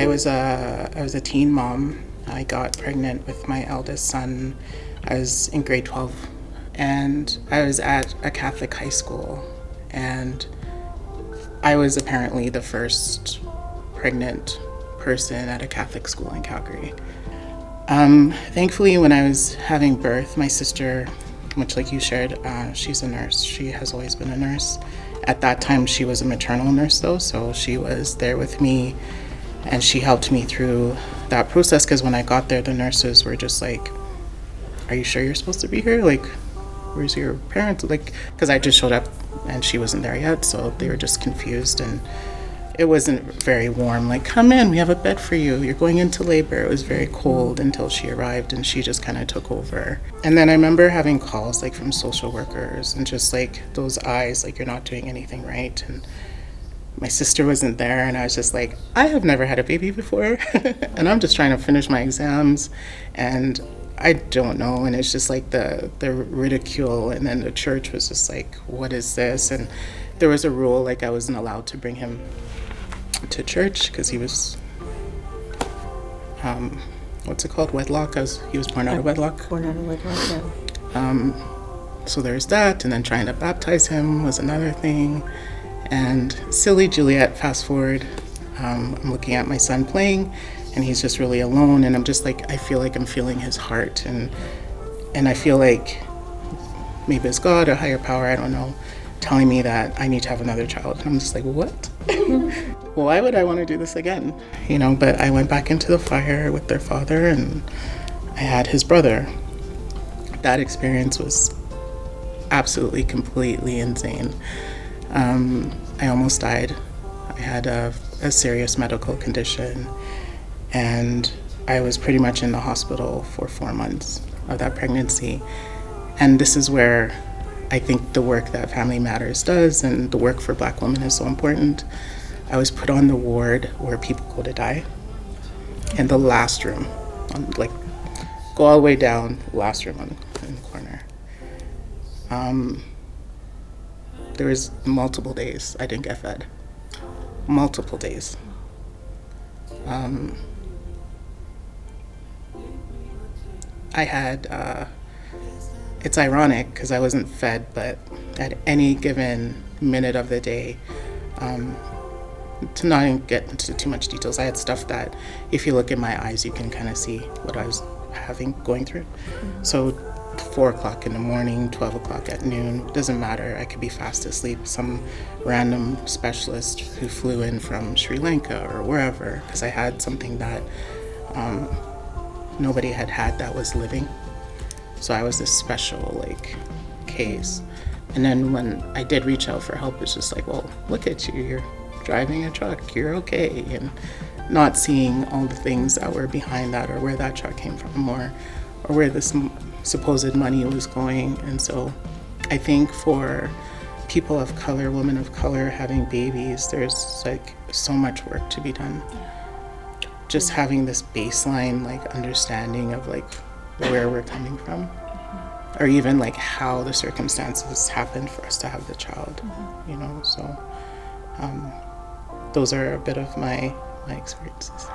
I was a teen mom. I got pregnant with my eldest son. I was in grade 12, and I was at a Catholic high school, and I was apparently the first pregnant person at a Catholic school in Calgary. Thankfully, when I was having birth, my sister, much like you shared, she's a nurse. She has always been a nurse. At that time, she was a maternal nurse, though, so she was there with me, and she helped me through that process, because when I got there, the nurses were just like, are you sure you're supposed to be here? Like, where's your parents? Like, because I just showed up, and she wasn't there yet, so they were just confused, and it wasn't very warm. Like, come in, we have a bed for you. You're going into labor. It was very cold until she arrived, and she just kind of took over. And then I remember having calls like from social workers, and just like those eyes, like, you're not doing anything right. And my sister wasn't there, and I was just like, I have never had a baby before, and I'm just trying to finish my exams, and I don't know. And it's just like the ridicule, and then the church was just like, what is this? And there was a rule, like, I wasn't allowed to bring him to church because he was what's it called, wedlock. He was born out of wedlock. So there's that, and then trying to baptize him was another thing. And silly Juliet, fast forward, I'm looking at my son playing, and he's just really alone, and I'm just like, I feel like I'm feeling his heart, and I feel like maybe it's God, a higher power, I don't know, telling me that I need to have another child. And I'm just like, what? Why would I want to do this again? You know, but I went back into the fire with their father, and I had his brother. That experience was absolutely, completely insane. I almost died. I had a serious medical condition, and I was pretty much in the hospital for 4 months of that pregnancy. And this is where I think the work that Family Matters does, and the work for Black women, is so important. I was put on the ward where people go to die, in the last room, like, go all the way down, last room in the corner. There was multiple days I didn't get fed. Multiple days. I had, it's ironic because I wasn't fed, but at any given minute of the day, to not get into too much details, I had stuff that if you look in my eyes, you can kind of see what I was going through. So 4 o'clock in the morning, 12 o'clock at noon, doesn't matter. I could be fast asleep. Some random specialist who flew in from Sri Lanka or wherever, because I had something that nobody had that was living. So I was this special, like, case. And then when I did reach out for help, it's just like, well, look at you, you're driving a truck, you're okay. And not seeing all the things that were behind that, or where that truck came from, or where this supposed money was going. And so I think for people of color, women of color having babies, there's like so much work to be done. Just having this baseline, like, understanding of like where we're coming from, or even like how the circumstances happened for us to have the child, you know. So those are a bit of my experiences.